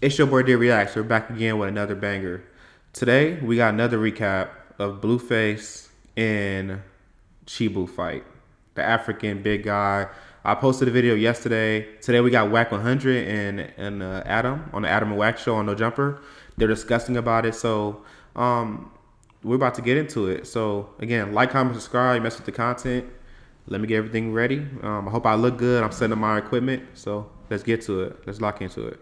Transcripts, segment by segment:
It's your boy D Reacts. We're back again with another banger. Today we got another recap of Blueface and Chibu fight. The African big guy. I posted a video yesterday. Today we got Wack100 and Adam on the Adam and Wack show on No Jumper. They're discussing about it. So we're about to get into it. So again, like, comment, subscribe, mess with the content. Let me get everything ready. I hope I look good. I'm setting up my equipment. So let's get to it. Let's lock into it.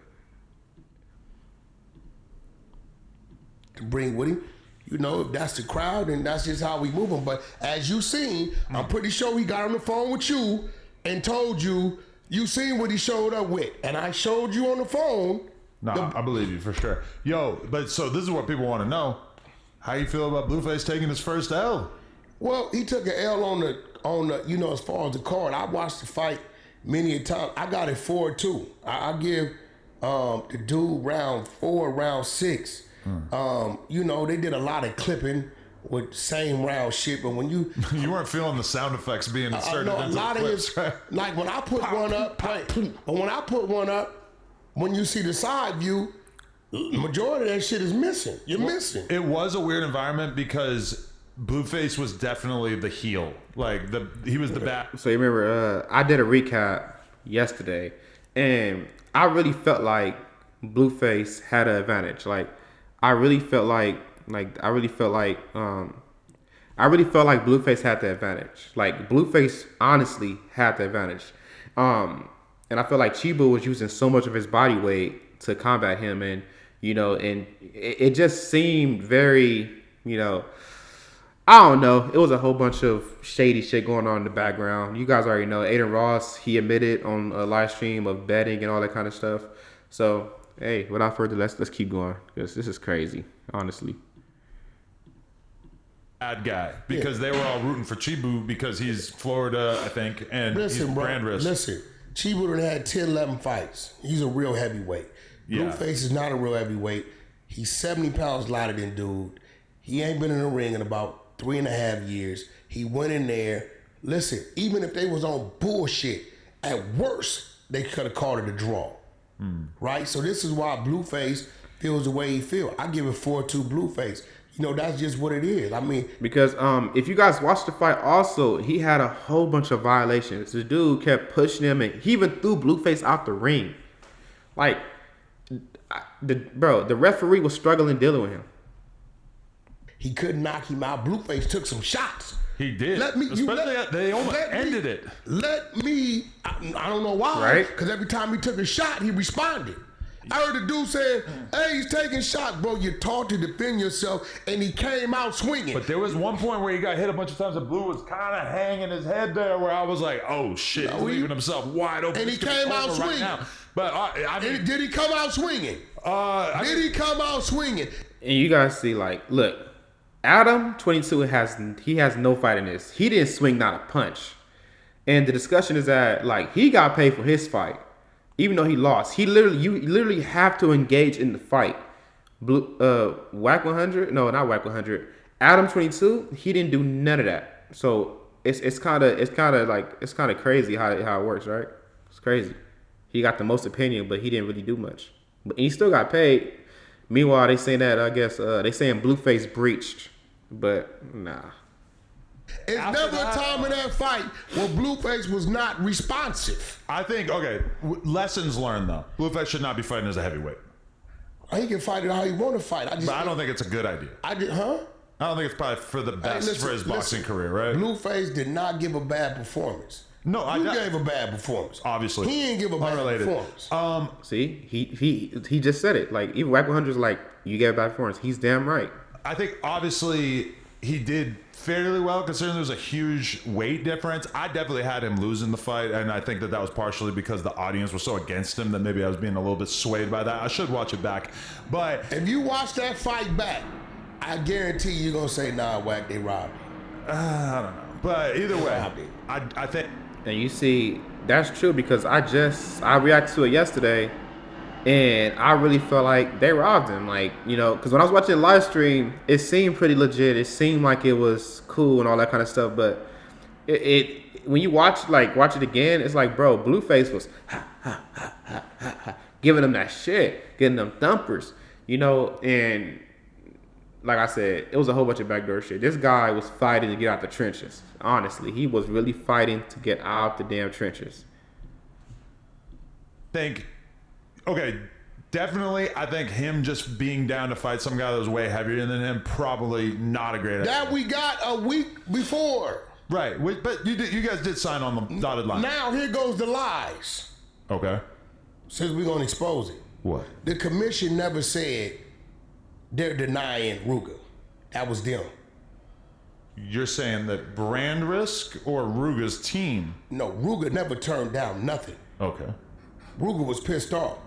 To bring with him. You know, if that's the crowd, then that's just how we move them. But as you seen, I'm pretty sure he got on the phone with you and told you, you seen what he showed up with. And I showed you on the phone. No, I believe you for sure. Yo, but so this is what people want to know. How you feel about Blueface taking his first L? Well, he took an L on the you know, as far as the card. I watched the fight many a time. I got it 4-2. I give the dude round 4, round 6. You know, they did a lot of clipping with same round shit, but when you You weren't feeling the sound effects being inserted no, a into lot the of clips, his, right? like when I put one up, but when I put one up, when you see the side view, the majority of that shit is missing. You're missing. It was a weird environment because Blueface was definitely the heel. Like he was the bad. So you remember, I did a recap yesterday, and I really felt like Blueface had an advantage. Like I really felt like Blueface had the advantage. Like Blueface honestly had the advantage. And I feel like Chibu was using so much of his body weight to combat him, and you know, and it just seemed very, you know, I don't know. It was a whole bunch of shady shit going on in the background. You guys already know. Aiden Ross, he admitted on a live stream of betting and all that kind of stuff. So, hey, without further, let's keep going because this is crazy, honestly. Bad guy because they were all rooting for Chibu because he's Florida, I think, and Listen, he's bro, brand risk. listen. Chibu done had 10, 11 fights. He's a real heavyweight. Yeah. Blueface is not a real heavyweight. He's 70 pounds lighter than dude. He ain't been in the ring in about 3.5 years. He went in there. Listen, even if they was on bullshit, at worst, they could have called it a draw. Right? So this is why Blueface feels the way he feels. I give it 4-2 Blueface. You know, that's just what it is. I mean, because if you guys watched the fight, also he had a whole bunch of violations. The dude kept pushing him, and he even threw Blueface out the ring. Like, the referee was struggling dealing with him. he couldn't knock him out. Blueface took some shots. He did. They almost ended it. I don't know why. Right? Because every time he took a shot, he responded. I heard the dude saying, hey, he's taking shots. Bro, you're taught to defend yourself, and he came out swinging. But there was one point where he got hit a bunch of times and Blue was kind of hanging his head there where I was like, oh, shit, he's leaving himself wide open. And he came out swinging. Now. But I mean, did he come out swinging? Did he come out swinging? And you guys see, like, look, Adam 22 has no fight in this. He didn't swing not a punch. And the discussion is that, like, he got paid for his fight. Even though he lost, you literally have to engage in the fight. Wack100, no, not Wack100. Adam 22, he didn't do none of that. So it's kind of crazy how it works, right? It's crazy. He got the most opinion, but he didn't really do much. But he still got paid. Meanwhile, they saying that they saying Blueface breached, but nah. It's never a time in that fight where Blueface was not responsive. I think, okay, lessons learned though. Blueface should not be fighting as a heavyweight. He can fight it how he want to fight. But I don't think it's a good idea. I don't think it's probably for the best for his boxing career, right? Blueface did not give a bad performance. No, you gave a bad performance. Obviously. He didn't give a bad performance. See, he just said it. Like, even Wack100 is like, you gave a bad performance. He's damn right. I think obviously he did fairly well considering there was a huge weight difference. I definitely had him losing the fight, and I think that was partially because the audience was so against him that maybe I was being a little bit swayed by that. I should watch it back. But if you watch that fight back, I guarantee you're going to say, nah, Wack, they robbed me. I don't know. But either way, I think... And you see, that's true because I reacted to it yesterday, and I really felt like they robbed him. Like, you know, because when I was watching the live stream, it seemed pretty legit. It seemed like it was cool and all that kind of stuff. But when you watch it again, it's like, bro, Blueface was giving them that shit, getting them thumpers, you know, and like I said, it was a whole bunch of backdoor shit. This guy was fighting to get out the trenches. Honestly, he was really fighting to get out the damn trenches. Definitely, I think him just being down to fight some guy that was way heavier than him, probably not a great idea. That we got a week before. Right, but you guys did sign on the dotted line. Now here goes the lies. Okay. Since we're going to expose it. What? The commission never said they're denying Ruger. That was them. You're saying that Brand Risk or Ruger's team? No, Ruger never turned down nothing. Okay. Ruger was pissed off.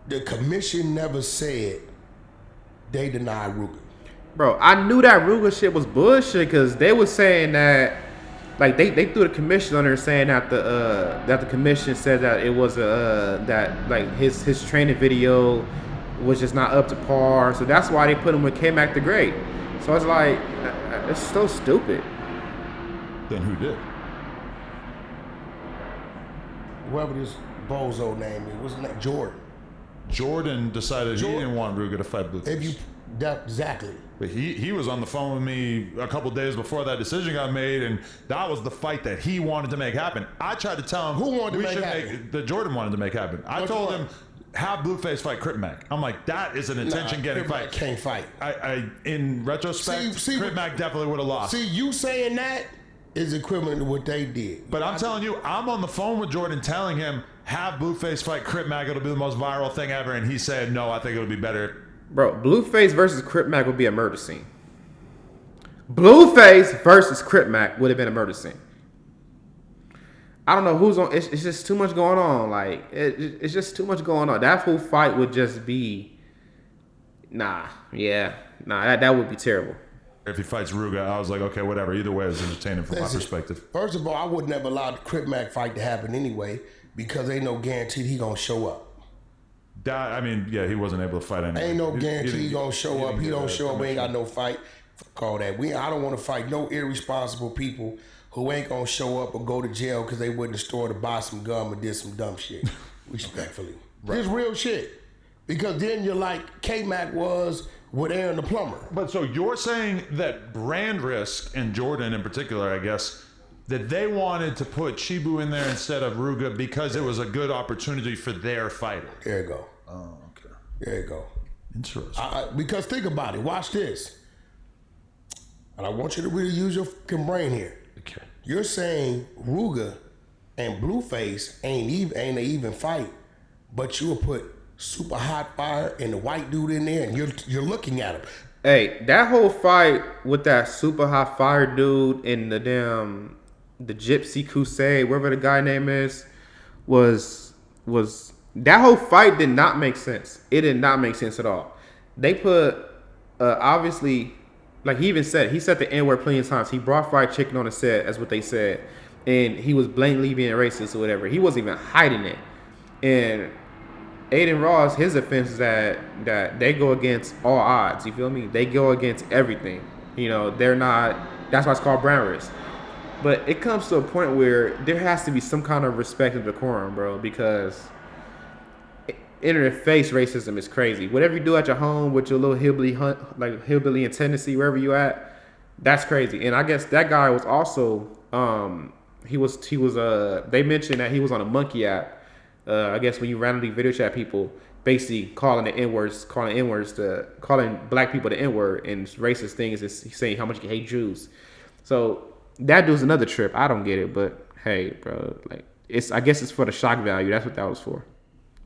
The commission never said they denied Ruger. Bro, I knew that Ruger shit was bullshit because they was saying that, like they threw the commission on there saying that the commission said that it was that like his training video was just not up to par, so that's why they put him with K-Mac the Great. So it's like it's so stupid. Then who did? Whoever this bozo name is, wasn't that Jordan? Jordan decided he didn't want Ruger to fight Blueface. Exactly. But he was on the phone with me a couple days before that decision got made, and that was the fight that he wanted to make happen. I tried to tell him who wanted to make happen. That Jordan wanted to make happen. I told him have Blueface fight Crip Mac. I'm like, that is an attention-getting fight. Can't fight. I in retrospect, Crip Mac definitely would have lost. See, you saying that is equivalent to what they did. But I'm telling you, I'm on the phone with Jordan telling him have Blueface fight Crip Mac. It'll be the most viral thing ever, and he said no. I think it'll be better. Bro, Blueface versus Crip Mac would be a murder scene. Blueface versus Crip Mac would have been a murder scene. I don't know who's on. It's just too much going on. Like it's just too much going on. That whole fight would just be, that would be terrible. If he fights Ruga, I was like, okay, whatever. Either way, it was entertaining from my perspective. First of all, I would never allow the Crip Mac fight to happen anyway because ain't no guarantee he gonna show up. He wasn't able to fight anyway. Ain't no guarantee he gonna show up. He don't show up. We ain't got no fight. Fuck all that. I don't want to fight no irresponsible people who ain't gonna show up or go to jail because they went to the store to buy some gum and did some dumb shit. Respectfully, right. This real shit. Because then you're like K-Mac was with Aaron the plumber. But so you're saying that Brand Risk and Jordan in particular, I guess, that they wanted to put Chibu in there instead of Ruga because it was a good opportunity for their fighter. There you go. Oh, okay. There you go. Interesting. Because think about it. Watch this. And I want you to really use your fucking brain here. Okay. You're saying Ruga and Blueface ain't an even fight, but you'll put Super Hot Fire and the white dude in there, and you're looking at him. Hey, that whole fight with that Super Hot Fire dude and the Gypsy Crusade, whatever the guy name is, was that whole fight did not make sense. It did not make sense at all. They put obviously, like he even said, he said the N-word plenty of times. He brought fried chicken on the set, as what they said, and he was blatantly being racist or whatever. He wasn't even hiding it. And Aiden Ross, his offense is that they go against all odds. You feel me? They go against everything. You know, they're not. That's why it's called brown risk. But it comes to a point where there has to be some kind of respect and decorum, bro, because interface racism is crazy. Whatever you do at your home with your little hillbilly in Tennessee, wherever you at, that's crazy. And I guess that guy was also they mentioned that he was on a monkey app. I guess when you randomly video chat people, basically calling black people the N-word, and racist things is saying how much you hate Jews. So that dude's another trip. I don't get it, but hey, bro, like I guess it's for the shock value. That's what that was for.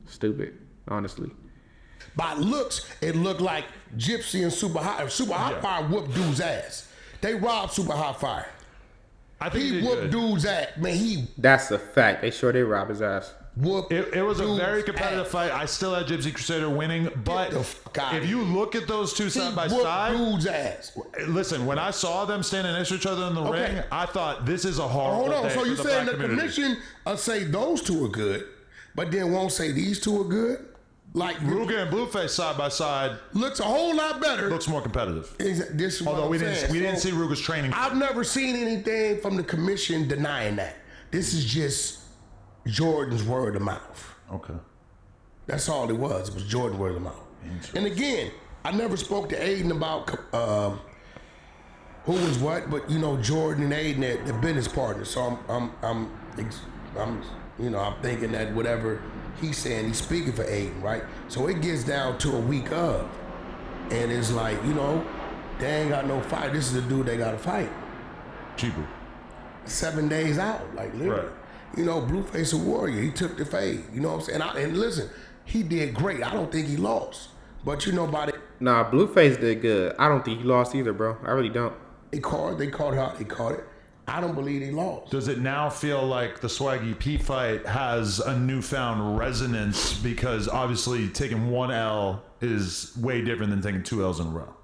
Stupid, honestly. By looks, it looked like Gypsy and Super Hot Fire whooped dude's ass. They robbed Super Hot Fire. I think he whooped dude's ass. Man, That's a fact. They sure did rob his ass. It was a very competitive fight. I still had Gypsy Crusader winning, but if you look at those two side by side, dude's ass. Listen, when I saw them standing next to each other in the ring, I thought this is a horrible Hold on, day so for you the saying black the community. commission say those two are good, but then won't say these two are good? Like Ruga and Blueface side by side looks a whole lot better. looks more competitive. This is Although we saying. didn't see Ruga's training. I've never seen anything from the commission denying that. This is just Jordan's word of mouth. Okay. That's all it was. It was Jordan word of mouth. And again, I never spoke to Aiden about who was what, but you know, Jordan and Aiden, they're business partners. So I'm thinking that whatever he's saying, he's speaking for Aiden, right? So it gets down to a week of, and it's like, you know, they ain't got no fight. This is the dude they got to fight. Chibu. 7 days out, like literally. Right. You know, Blueface a warrior. He took the fade. You know what I'm saying? And listen, he did great. I don't think he lost. But you know about it. Nah, Blueface did good. I don't think he lost either, bro. I really don't. They caught how they caught it. I don't believe he lost. Does it now feel like the Swaggy P fight has a newfound resonance because obviously taking one L is way different than taking 2 L's in a row?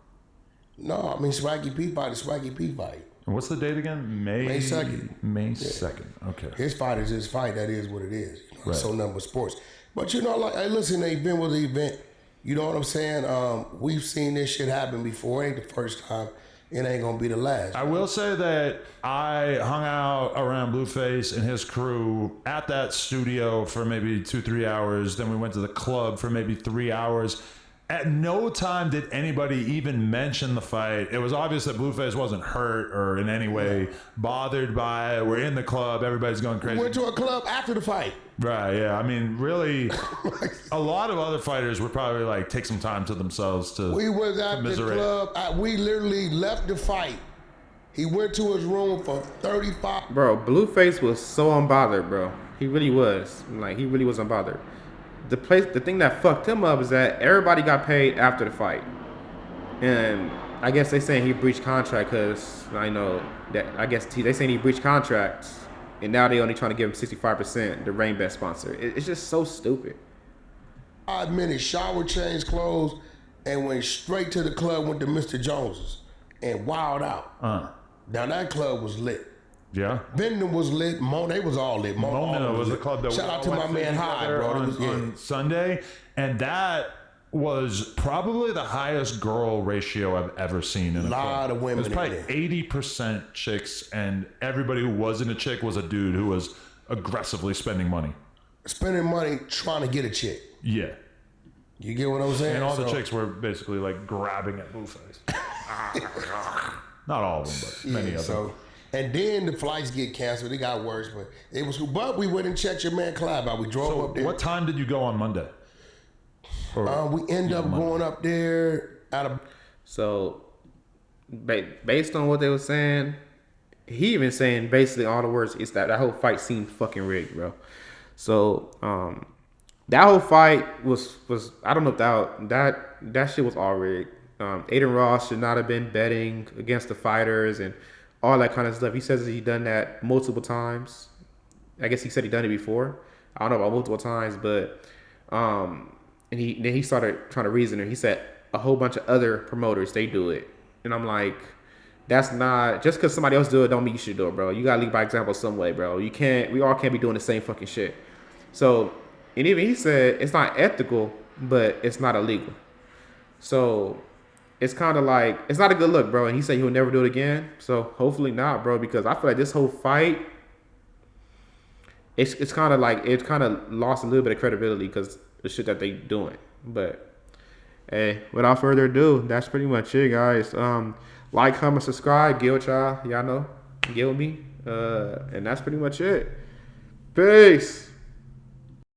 No, I mean Swaggy P fight is Swaggy P fight. And what's the date again? May 2nd. May 2nd. Okay. His fight is his fight. That is what it is. You know, Right. So nothing but sports. But you know, like, hey, listen, the event was the event. You know what I'm saying? We've seen this shit happen before. It ain't the first time. It ain't gonna be the last. I will say that I hung out around Blueface and his crew at that studio for maybe 2-3 hours. Then we went to the club for maybe 3 hours. At no time did anybody even mention the fight. It was obvious that Blueface wasn't hurt or in any way bothered by it. We're in the club. Everybody's going crazy. We went to a club after the fight. Right, yeah. I mean, really, a lot of other fighters would probably like take some time to themselves to We was at the club. We literally left the fight. He went to his room for 35. Bro, Blueface was so unbothered, bro. He really was. Like, he really was unbothered. The thing that fucked him up is that everybody got paid after the fight. And I guess they saying he breached contract because I know that, I guess they saying he breached contracts. And now they only trying to give him 65%, the Rain Bet sponsor. It's just so stupid. 5 minutes, shower, changed clothes, and went straight to the club, went to Mr. Jones's, and wilded out. Now that club was lit. Yeah. Vendon was lit. They was all lit. Mona was the club that Shout out to my man High, bro. On Sunday. And that was probably the highest girl ratio I've ever seen in a lot club. of women. It was probably 80% chicks, and everybody who wasn't a chick was a dude who was aggressively spending money. Spending money trying to get a chick. Yeah. You get what I'm saying? And all the chicks were basically like grabbing at Blueface. Not all of them, but many of them. And then the flights get canceled. It got worse, but it was. But we went and checked your man Clive out. We drove up there. What time did you go on Monday? We end up going up there out of. So, based on what they were saying, he even saying basically all the words is that whole fight seemed fucking rigged, bro. So, that whole fight was I don't know if that shit was all rigged. Aiden Ross should not have been betting against the fighters and all that kind of stuff. He says he done that multiple times. I guess he said he done it before. I don't know about multiple times, but and then he started trying to reason it. He said a whole bunch of other promoters, they do it. And I'm like, that's not, just because somebody else do it don't mean you should do it, bro. You gotta lead by example some way, bro. We all can't be doing the same fucking shit. So, and even he said it's not ethical, but it's not illegal. So it's kind of like, it's not a good look, bro. And he said he'll never do it again. So hopefully not, bro, because I feel like this whole fight, it's kind of like, it kind of lost a little bit of credibility because the shit that they doing. But hey, without further ado, that's pretty much it, guys. Like, comment, subscribe, get with y'all know, get with me. And that's pretty much it. Peace.